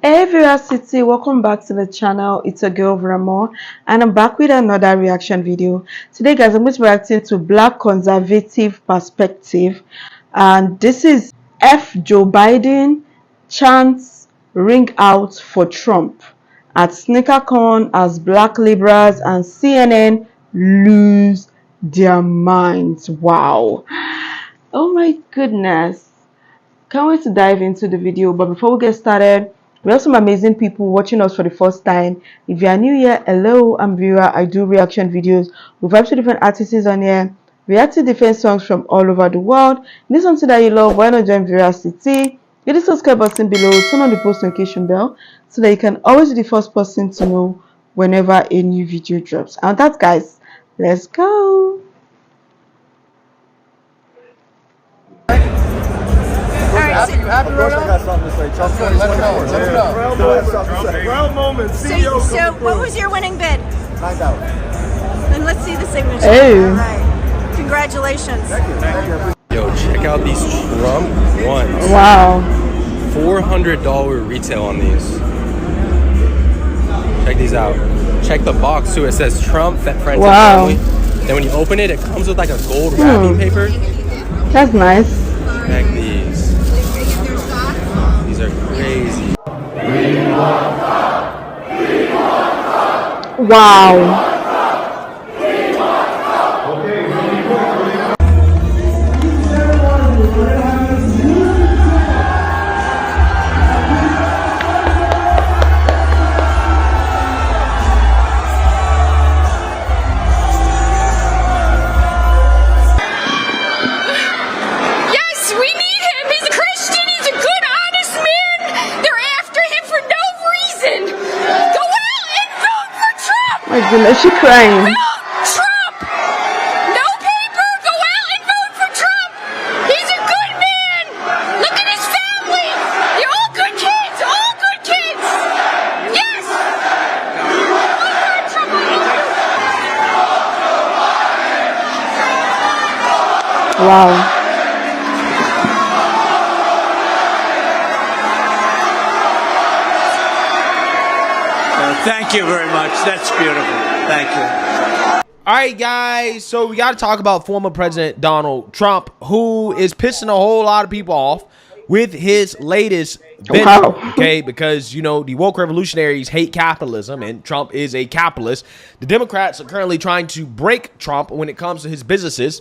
Hey City, welcome back to the channel. It's a girl Ramo, and I'm back with another reaction video. Today guys, I'm going to be reacting to Black Conservative Perspective, and this is F Joe Biden chants ring out for Trump at SneakerCon as Black liberals and CNN lose their minds. Wow, oh my goodness, can't wait to dive into the video. But before we get started, we have some amazing people watching us for the first time. If you are new here, hello, I'm Vera. I do reaction videos with 5 different artists on here, react to different songs from all over the world. If this is something that you love, why not join Veracity? Hit the subscribe button below, turn on the post notification bell so that you can always be the first person to know whenever a new video drops. And that, guys, let's go. Happy right now? I got something to say. Chuck's let him know. Proud moment. So what was your winning bid? $9. Then let's see the signature. Hey. All right. Congratulations. Thank you. Yo, check out these Trump ones. Wow. $400 retail on these. Check these out. Check the box too. It says Trump, friends wow. and family. Then when you open it, it comes with like a gold wrapping paper. That's nice. Check these. These are crazy. Wow. My goodness, she's crying. Vote Trump! No paper! Go out and vote for Trump! He's a good man! Look at his family! They're all good kids! All good kids! Yes! Vote for Trump! Wow. Thank you very much. That's beautiful. Thank you. All right, guys. So we got to talk about former President Donald Trump, who is pissing a whole lot of people off with his latest venture. Wow. Okay, because, you know, the woke revolutionaries hate capitalism, and Trump is a capitalist. The Democrats are currently trying to break Trump when it comes to his businesses.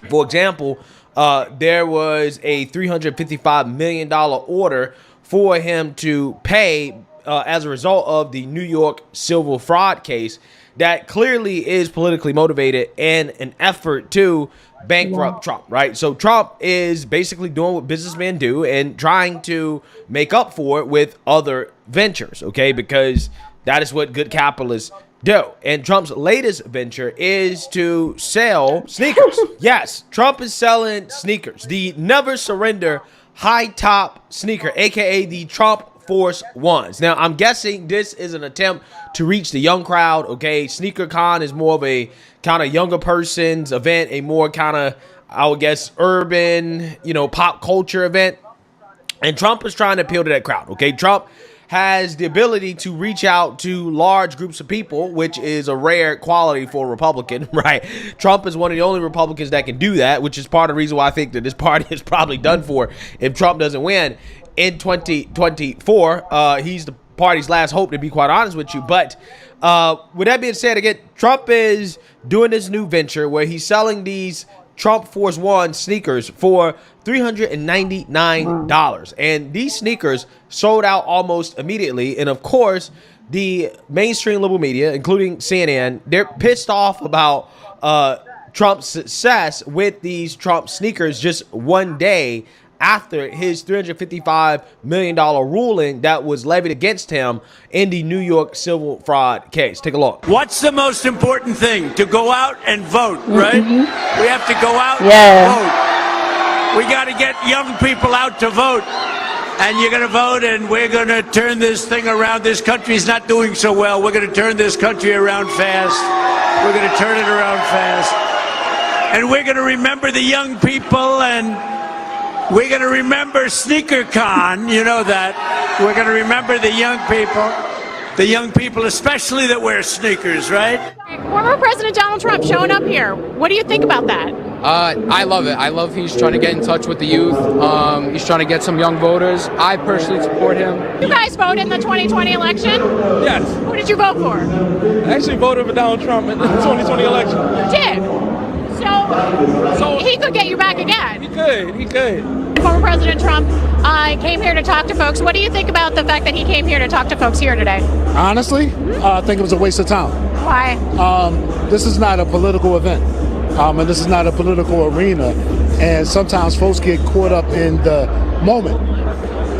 For example, there was a $355 million order for him to pay as a result of the New York civil fraud case that clearly is politically motivated and an effort to bankrupt Trump, right? So Trump is basically doing what businessmen do and trying to make up for it with other ventures, okay? Because that is what good capitalists do. And Trump's latest venture is to sell sneakers. Yes, Trump is selling sneakers. The Never Surrender high top sneaker, aka the Trump Force Ones. Now, I'm guessing this is an attempt to reach the young crowd, okay? SneakerCon is more of a kind of younger person's event, a more kind of, I would guess, urban, you know, pop culture event. And Trump is trying to appeal to that crowd, okay? Trump has the ability to reach out to large groups of people, which is a rare quality for a Republican, right? Trump is one of the only Republicans that can do that, which is part of the reason why I think that this party is probably done for if Trump doesn't win in 2024. He's the party's last hope, to be quite honest with you. But with that being said, again, Trump is doing this new venture where he's selling these Trump Force One sneakers for $399. And these sneakers sold out almost immediately. And of course, the mainstream liberal media, including CNN, they're pissed off about Trump's success with these Trump sneakers just one day after his $355 million ruling that was levied against him in the New York civil fraud case. Take a look. What's the most important thing? To go out and vote, right? We have to go out and vote. We got to get young people out to vote. And you're going to vote, and we're going to turn this thing around. This country's not doing so well. We're going to turn this country around fast. We're going to turn it around fast. And we're going to remember the young people, and we're going to remember SneakerCon, you know that. We're going to remember the young people especially that wear sneakers, right? Former President Donald Trump showing up here. What do you think about that? I love it. I love he's trying to get in touch with the youth. He's trying to get some young voters. I personally support him. You guys voted in the 2020 election? Yes. Who did you vote for? I actually voted for Donald Trump in the 2020 election. You did? So he could get you back again. He could. Former President Trump came here to talk to folks. What do you think about the fact that he came here to talk to folks here today? Honestly, I think it was a waste of time. Why? This is not a political event, and this is not a political arena. And sometimes folks get caught up in the moment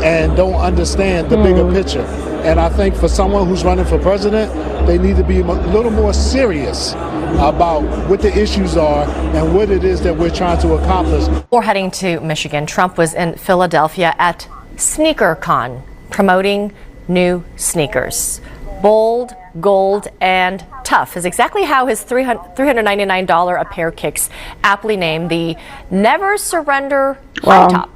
and don't understand the bigger picture. And I think for someone who's running for president, they need to be a little more serious about what the issues are and what it is that we're trying to accomplish. Before heading to Michigan, Trump was in Philadelphia at SneakerCon, promoting new sneakers. Bold, gold, and tough is exactly how his $399 a pair kicks, aptly named the Never Surrender High Top.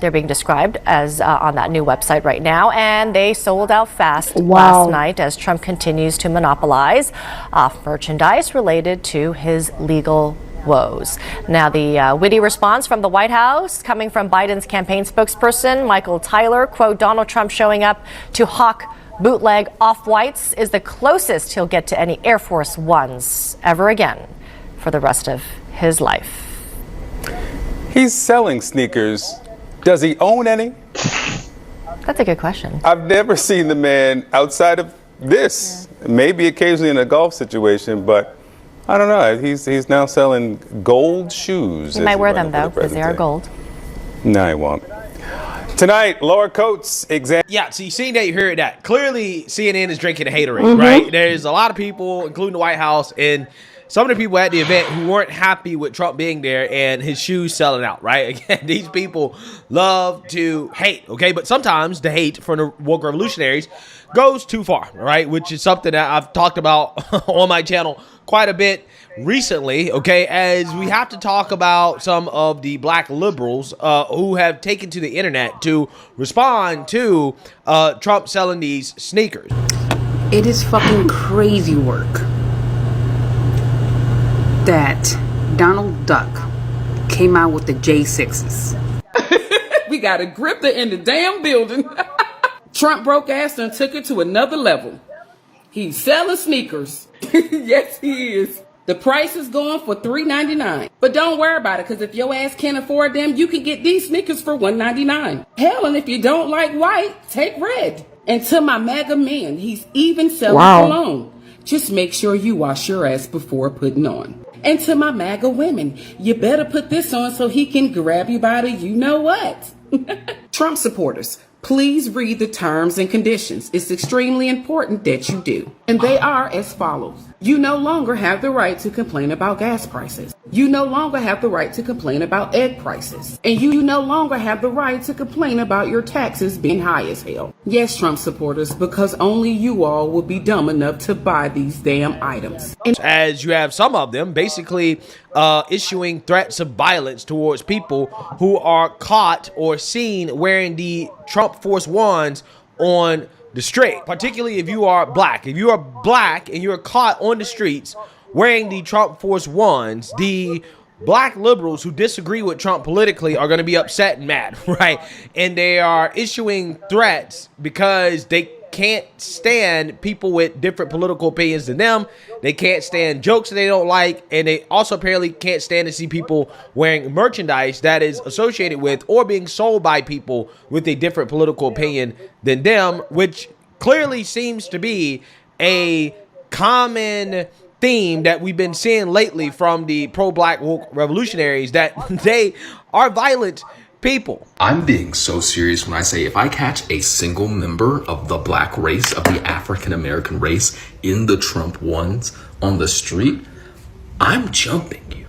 They're being described as on that new website right now, and they sold out fast last night as Trump continues to monopolize off merchandise related to his legal woes. Now, the witty response from the White House coming from Biden's campaign spokesperson, Michael Tyler, quote, Donald Trump showing up to hawk bootleg off-whites is the closest he'll get to any Air Force Ones ever again for the rest of his life. He's selling sneakers. Does he own any? That's a good question. I've never seen the man outside of this. Maybe occasionally in a golf situation, but I don't know. He's now selling gold shoes. He might wear them, though, because they are gold. No, he won't. Tonight, Laura Coates exam. Yeah, so you seen that, you heard that. Clearly, CNN is drinking a haterade, right? There's a lot of people, including the White House, and some of the people at the event who weren't happy with Trump being there and his shoes selling out, right? Again, these people love to hate, okay? But sometimes the hate for the woke revolutionaries goes too far, right? Which is something that I've talked about on my channel quite a bit recently, okay? As we have to talk about some of the black liberals who have taken to the internet to respond to Trump selling these sneakers. It is fucking crazy work that Donald Duck came out with the J6s. We got a gripper in the damn building. Trump broke ass and took it to another level. He's selling sneakers. Yes, he is. The price is going for $3.99. But don't worry about it, because if your ass can't afford them, you can get these sneakers for $1.99. Hell, and if you don't like white, take red. And to my MAGA man, he's even selling cologne. Just make sure you wash your ass before putting on. And to my MAGA women, you better put this on so he can grab you by the you-know-what. Trump supporters, please read the terms and conditions. It's extremely important that you do. And they are as follows. You no longer have the right to complain about gas prices. You no longer have the right to complain about egg prices. And you no longer have the right to complain about your taxes being high as hell. Yes, Trump supporters, because only you all will be dumb enough to buy these damn items. As you have some of them basically issuing threats of violence towards people who are caught or seen wearing the Trump Force Ones on the street, particularly if you are black. If you are black and you're caught on the streets wearing the Trump Force Ones, the black liberals who disagree with Trump politically are going to be upset and mad, right? And they are issuing threats because they can't stand people with different political opinions than them. They can't stand jokes that they don't like, and they also apparently can't stand to see people wearing merchandise that is associated with or being sold by people with a different political opinion than them, which clearly seems to be a common theme that we've been seeing lately from the pro-black woke revolutionaries, that they are violent people. I'm being so serious when I say if I catch a single member of the black race, of the African American race in the Trump ones on the street, I'm jumping you.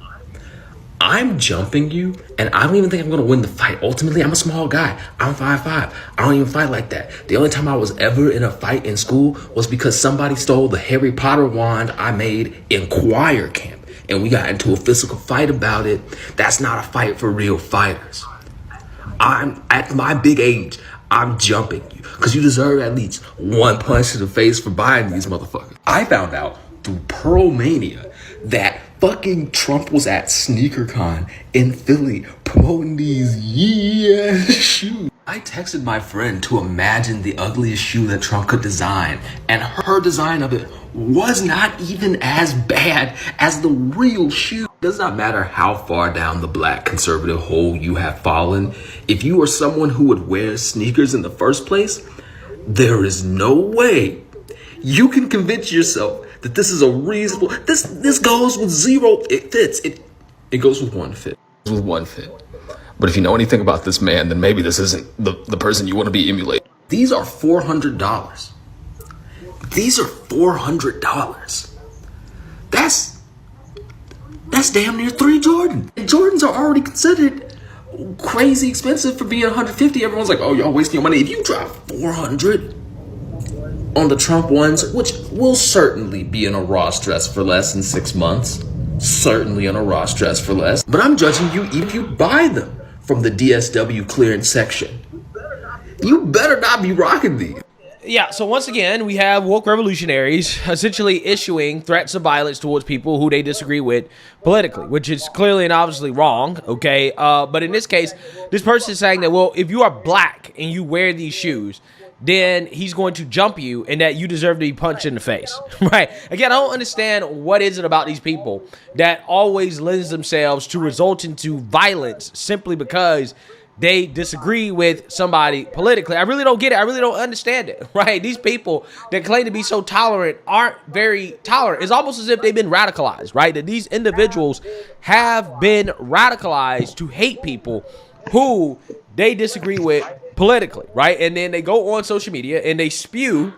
I'm jumping you, and I don't even think I'm going to win the fight. Ultimately, I'm a small guy. I'm 5'5". I don't even fight like that. The only time I was ever in a fight in school was because somebody stole the Harry Potter wand I made in choir camp, and we got into a physical fight about it. That's not a fight for real fighters. I'm at my big age. I'm jumping you because you deserve at least one punch to the face for buying these motherfuckers. I found out through Pearl Mania that fucking Trump was at SneakerCon in Philly promoting these shoes. I texted my friend to imagine the ugliest shoe that Trump could design, and her design of it was not even as bad as the real shoe. It does not matter how far down the black conservative hole you have fallen. If you are someone who would wear sneakers in the first place, there is no way you can convince yourself that this is a reasonable. This goes with zero. It fits. It goes with one fit. With one fit. But if you know anything about this man, then maybe this isn't the person you want to be emulating. These are $400. These are $400. That's damn near 3 Jordans. And Jordans are already considered crazy expensive for being 150. Everyone's like, oh, y'all wasting your money. If you drop 400 on the Trump ones, which will certainly be in a Ross dress for less than 6 months. Certainly in a Ross dress for less. But I'm judging you if you buy them from the DSW clearance section. You better not be rocking these. Yeah, so once again, we have woke revolutionaries essentially issuing threats of violence towards people who they disagree with politically, which is clearly and obviously wrong, okay? But in this case, this person is saying that, well, if you are black and you wear these shoes, then he's going to jump you and that you deserve to be punched in the face, right? Again, I don't understand what is it about these people that always lends themselves to result into violence simply because they disagree with somebody politically. I really don't get it. I really don't understand it, right? These people that claim to be so tolerant aren't very tolerant. It's almost as if they've been radicalized, right? That these individuals have been radicalized to hate people who they disagree with politically, right? And then they go on social media and they spew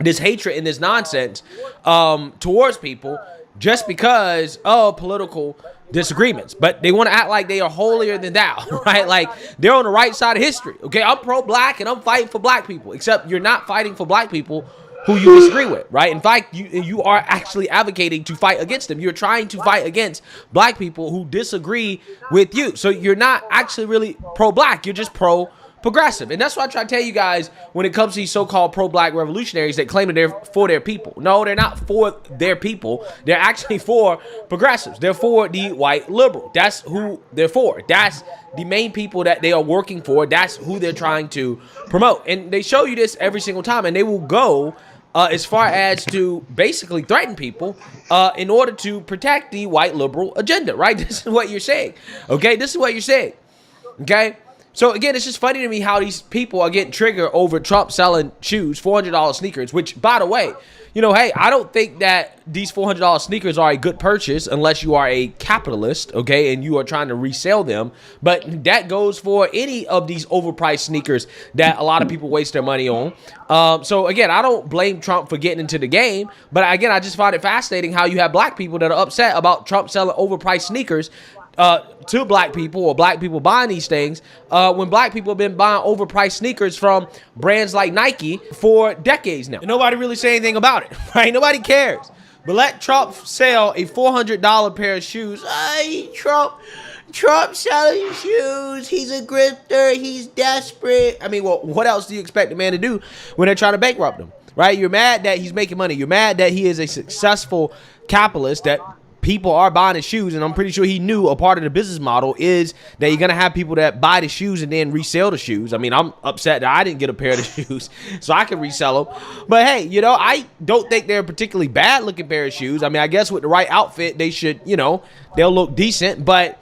this hatred and this nonsense towards people just because of political disagreements. But they want to act like they are holier than thou, right? Like they're on the right side of history. Okay, I'm pro-black and I'm fighting for black people, except you're not fighting for black people who you disagree with, right? In fact, you are actually advocating to fight against them. You're trying to fight against black people who disagree with you. So you're not actually really pro-black. You're just pro-progressive. And that's what I try to tell you guys when it comes to these so-called pro-black revolutionaries that claim that they're for their people. No, they're not for their people. They're actually for progressives. They're for the white liberal. That's who they're for. That's the main people that they are working for. That's who they're trying to promote. And they show you this every single time. And they will go as far as to basically threaten people in order to protect the white liberal agenda, right? This is what you're saying, okay? This is what you're saying, okay? So, again, it's just funny to me how these people are getting triggered over Trump selling shoes, $400 sneakers, which, by the way, you know, hey, I don't think that these $400 sneakers are a good purchase unless you are a capitalist, okay, and you are trying to resell them. But that goes for any of these overpriced sneakers that a lot of people waste their money on. So, again, I don't blame Trump for getting into the game. But, again, I just find it fascinating how you have black people that are upset about Trump selling overpriced sneakers to black people or black people buying these things when black people have been buying overpriced sneakers from brands like Nike for decades now. And nobody really say anything about it, right? Nobody cares. But let Trump sell a $400 pair of shoes. Hey, Trump selling shoes. He's a grifter. He's desperate. I mean, well, what else do you expect the man to do when they're trying to bankrupt him, right? You're mad that he's making money. You're mad that he is a successful capitalist, that people are buying his shoes, and I'm pretty sure he knew a part of the business model is that you're going to have people that buy the shoes and then resell the shoes. I mean, I'm upset that I didn't get a pair of the shoes so I can resell them. But hey, you know, I don't think they're a particularly bad looking pair of shoes. I mean, I guess with the right outfit, they should, you know, they'll look decent. But,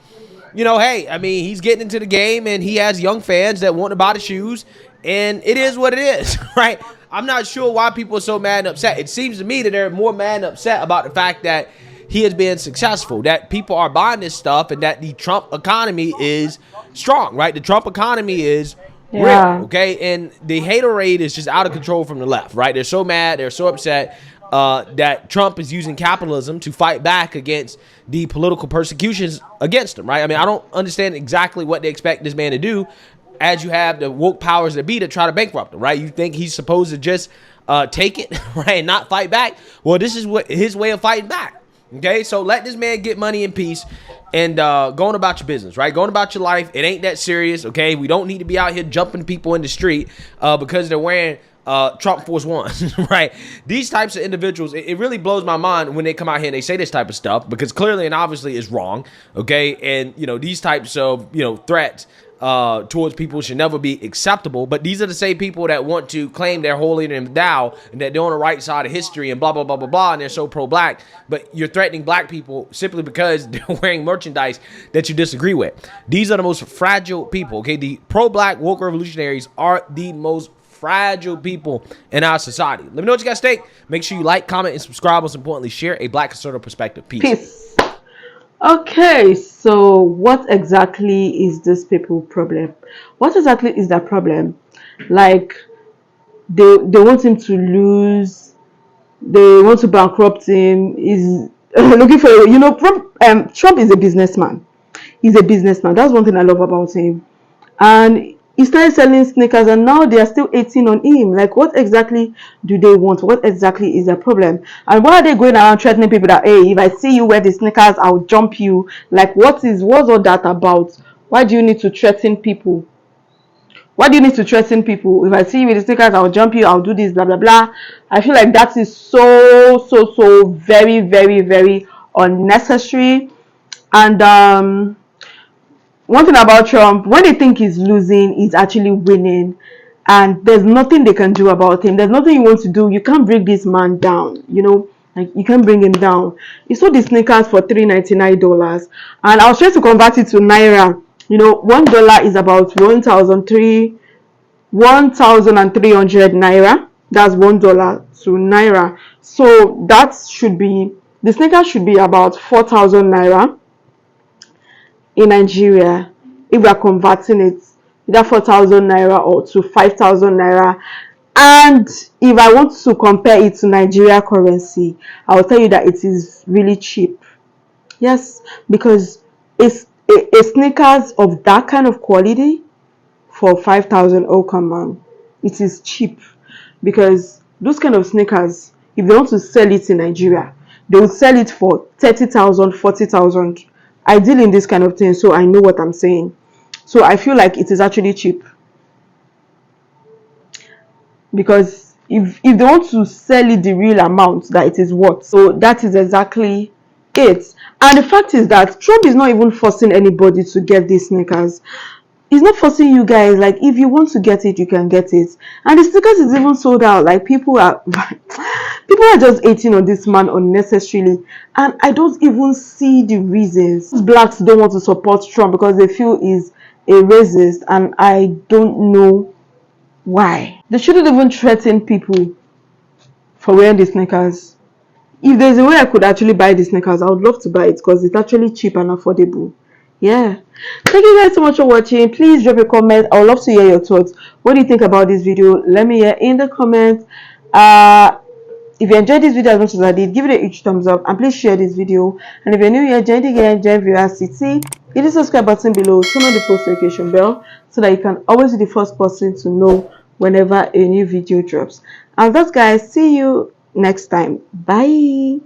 you know, hey, I mean, he's getting into the game and he has young fans that want to buy the shoes, and it is what it is, right? I'm not sure why people are so mad and upset. It seems to me that they're more mad and upset about the fact that he has been successful, that people are buying this stuff, and that the Trump economy is strong, right? The Trump economy is real, okay? And the haterade is just out of control from the left, right? They're so mad, they're so upset that Trump is using capitalism to fight back against the political persecutions against him, right? I mean, I don't understand exactly what they expect this man to do, as you have the woke powers that be to try to bankrupt him, right? You think he's supposed to just take it, right, and not fight back? Well, this is what his way of fighting back. Okay, so let this man get money in peace and going about your business, right? Going about your life. It ain't that serious, okay? We don't need to be out here jumping people in the street because they're wearing Trump Force One, right? These types of individuals, it really blows my mind when they come out here and they say this type of stuff, because clearly and obviously it's wrong, okay? And, you know, these types of, you know, threats towards people should never be acceptable. But these are the same people that want to claim they're holier than thou and that they're on the right side of history and blah, blah, blah, blah, blah, and they're so pro-black. But you're threatening black people simply because they're wearing merchandise that you disagree with. These are the most fragile people, okay? The pro-black woke revolutionaries are the most fragile people in our society. Let me know what you guys think. Make sure you like, comment, and subscribe. Most importantly, share a black conservative perspective. Peace. Okay, so what exactly is this people problem? What exactly is their problem? Like, they want him to lose, they want to bankrupt him. Is looking for, you know, Trump is a businessman. He's a businessman. That's one thing I love about him. And he started selling sneakers, and now they are still 18 on him. Like, what exactly do they want? What exactly is their problem? And why are they going around threatening people that, hey, if I see you wear the sneakers, I'll jump you? Like, what's all that about? Why do you need to threaten people? Why do you need to threaten people? If I see you with the sneakers, I'll jump you, I'll do this, blah, blah, blah. I feel like that is so very, very, very unnecessary. And one thing about Trump, when they think he's losing, he's actually winning, and there's nothing they can do about him. There's nothing you want to do. You can't bring this man down, you know, like, you can't bring him down. You sold the sneakers for $399, and I was trying to convert it to naira. You know, $1 is about 1,300 naira. That's $1 to naira. So that should be, the sneakers should be about 4,000 naira in Nigeria. If we are converting it, either 4,000 naira or to 5,000 naira. And if I want to compare it to Nigeria currency, I will tell you that it is really cheap. Yes, because it's a sneakers of that kind of quality for 5,000. Oh, come on, it is cheap. Because those kind of sneakers, if they want to sell it in Nigeria, they will sell it for 30,000, 40,000. I deal in this kind of thing, so I know what I'm saying. So I feel like it is actually cheap. Because if they want to sell it the real amount that it is worth, so that is exactly it. And the fact is that Trump is not even forcing anybody to get these sneakers. He's not forcing you guys. Like, if you want to get it, you can get it. And the sneakers is even sold out. Like, people are just hating on this man unnecessarily, and I don't even see the reasons. Blacks don't want to support Trump because they feel he's a racist, and I don't know why. They shouldn't even threaten people for wearing the sneakers. If there's a way I could actually buy the sneakers, I would love to buy it because it's actually cheap and affordable. Yeah. Thank you guys so much for watching. Please drop a comment. I would love to hear your thoughts. What do you think about this video? Let me hear in the comments. If you enjoyed this video as much as I did, give it a huge thumbs up, and please share this video. And if you're new here, join Viewercity. Hit the subscribe button below, turn on the post notification bell so that you can always be the first person to know whenever a new video drops. And that's, guys, see you next time. Bye.